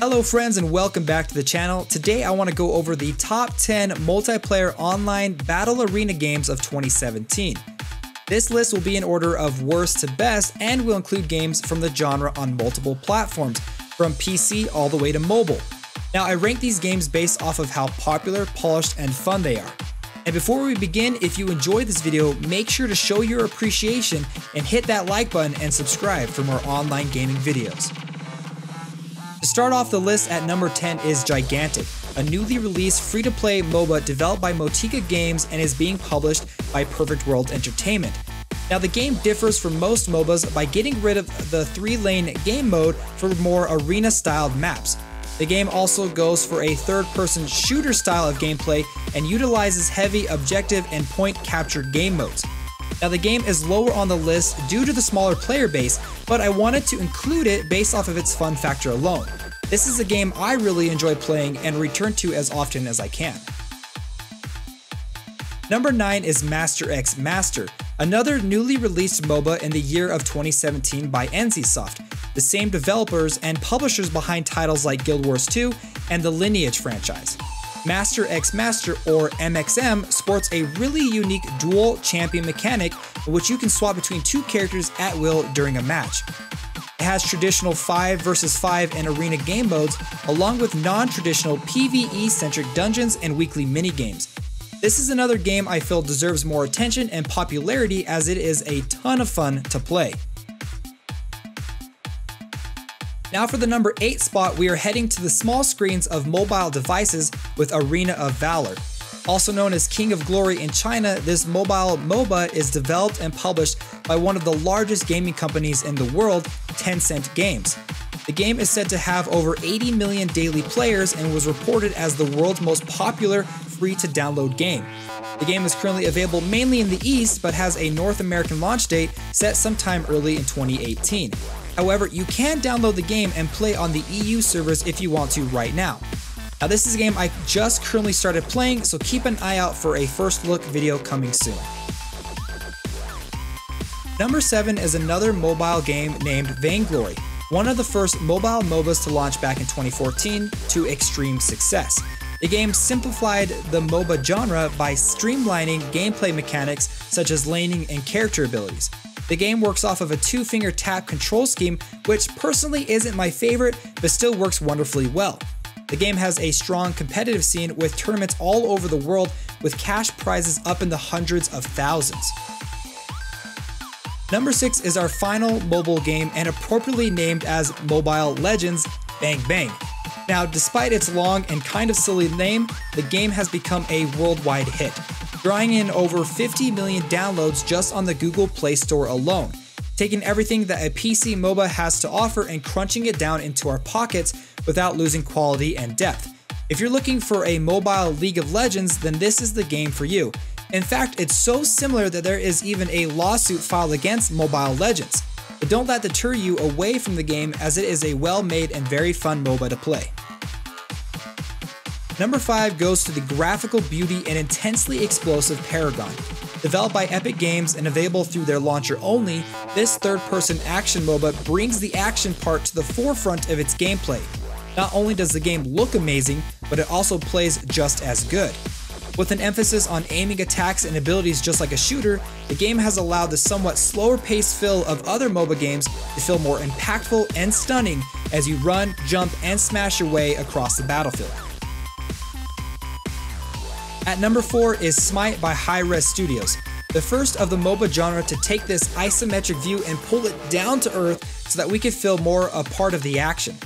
Hello friends and welcome back to the channel. Today I want to go over the top 10 multiplayer online battle arena games of 2017. This list will be in order of worst to best and will include games from the genre on multiple platforms, from PC all the way to mobile. Now I rank these games based off of how popular, polished, and fun they are. And before we begin, if you enjoyed this video, make sure to show your appreciation and hit that like button and subscribe for more online gaming videos. To start off the list at number 10 is Gigantic, a newly released free-to-play MOBA developed by Motika Games and is being published by Perfect World Entertainment. Now the game differs from most MOBAs by getting rid of the 3-lane game mode for more arena-styled maps. The game also goes for a third-person shooter style of gameplay and utilizes heavy objective and point capture game modes. Now the game is lower on the list due to the smaller player base, but I wanted to include it based off of its fun factor alone. This is a game I really enjoy playing and return to as often as I can. Number 9 is Master X Master, another newly released MOBA in the year of 2017 by NCSoft, the same developers and publishers behind titles like Guild Wars 2 and the Lineage franchise. Master X Master, or MXM, sports a really unique dual champion mechanic in which you can swap between two characters at will during a match. It has traditional 5 vs 5 and arena game modes, along with non-traditional PvE-centric dungeons and weekly minigames. This is another game I feel deserves more attention and popularity as it is a ton of fun to play. Now for the number 8 spot, we are heading to the small screens of mobile devices with Arena of Valor. Also known as King of Glory in China, this mobile MOBA is developed and published by one of the largest gaming companies in the world, Tencent Games. The game is said to have over 80 million daily players and was reported as the world's most popular free-to-download game. The game is currently available mainly in the East, but has a North American launch date set sometime early in 2018. However, you can download the game and play on the EU servers if you want to right now. Now this is a game I just currently started playing, so keep an eye out for a first look video coming soon. Number 7 is another mobile game named Vainglory, one of the first mobile MOBAs to launch back in 2014 to extreme success. The game simplified the MOBA genre by streamlining gameplay mechanics such as laning and character abilities. The game works off of a 2-finger tap control scheme, which personally isn't my favorite, but still works wonderfully well. The game has a strong competitive scene with tournaments all over the world with cash prizes up in the hundreds of thousands. Number 6 is our final mobile game and appropriately named as Mobile Legends Bang Bang. Now, despite its long and kind of silly name, the game has become a worldwide hit, drawing in over 50 million downloads just on the Google Play Store alone, taking everything that a PC MOBA has to offer and crunching it down into our pockets without losing quality and depth. If you're looking for a mobile League of Legends, then this is the game for you. In fact, it's so similar that there is even a lawsuit filed against Mobile Legends. But don't let that deter you away from the game, as it is a well-made and very fun MOBA to play. Number 5 goes to the graphical beauty and intensely explosive Paragon. Developed by Epic Games and available through their launcher only, this third-person action MOBA brings the action part to the forefront of its gameplay. Not only does the game look amazing, but it also plays just as good. With an emphasis on aiming attacks and abilities just like a shooter, the game has allowed the somewhat slower paced feel of other MOBA games to feel more impactful and stunning as you run, jump, and smash your way across the battlefield. At number 4 is Smite by Hi-Res Studios, the first of the MOBA genre to take this isometric view and pull it down to earth so that we can feel more a part of the action.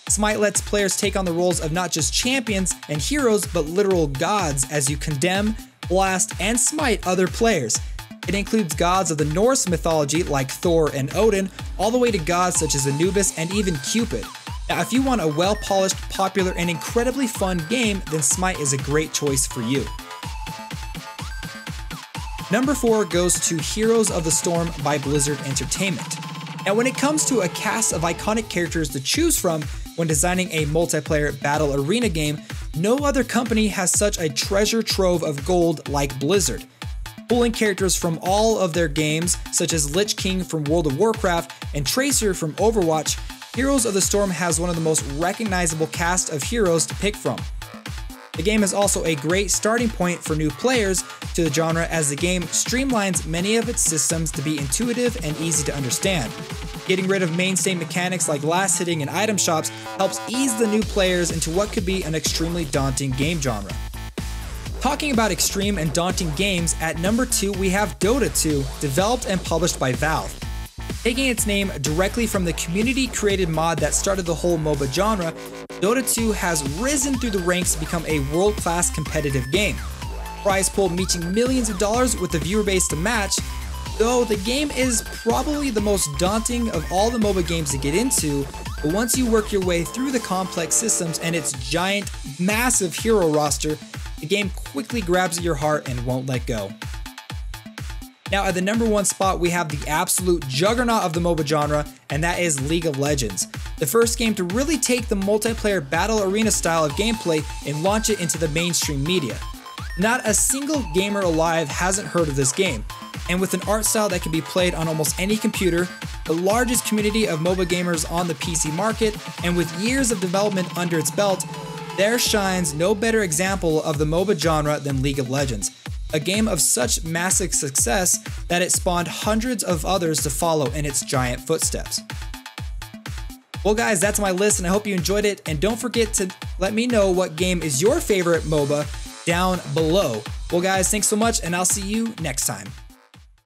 Smite lets players take on the roles of not just champions and heroes, but literal gods as you condemn, blast, and smite other players. It includes gods of the Norse mythology like Thor and Odin, all the way to gods such as Anubis and even Cupid. Now, if you want a well-polished, popular, and incredibly fun game, then Smite is a great choice for you. Number 4 goes to Heroes of the Storm by Blizzard Entertainment. Now, when it comes to a cast of iconic characters to choose from when designing a multiplayer battle arena game, no other company has such a treasure trove of gold like Blizzard. Pulling characters from all of their games, such as Lich King from World of Warcraft and Tracer from Overwatch, Heroes of the Storm has one of the most recognizable cast of heroes to pick from. The game is also a great starting point for new players to the genre, as the game streamlines many of its systems to be intuitive and easy to understand. Getting rid of mainstay mechanics like last hitting and item shops helps ease the new players into what could be an extremely daunting game genre. Talking about extreme and daunting games, at number 2 we have Dota 2, developed and published by Valve. Taking its name directly from the community-created mod that started the whole MOBA genre, Dota 2 has risen through the ranks to become a world-class competitive game. Prize pool reaching millions of dollars with the viewer base to match, though the game is probably the most daunting of all the MOBA games to get into, but once you work your way through the complex systems and its giant, massive hero roster, the game quickly grabs at your heart and won't let go. Now at the number 1 spot we have the absolute juggernaut of the MOBA genre, and that is League of Legends. The first game to really take the multiplayer battle arena style of gameplay and launch it into the mainstream media. Not a single gamer alive hasn't heard of this game, and with an art style that can be played on almost any computer, the largest community of MOBA gamers on the PC market, and with years of development under its belt, there shines no better example of the MOBA genre than League of Legends. A game of such massive success that it spawned hundreds of others to follow in its giant footsteps. Well guys, that's my list and I hope you enjoyed it, and don't forget to let me know what game is your favorite MOBA down below. Well guys, thanks so much and I'll see you next time.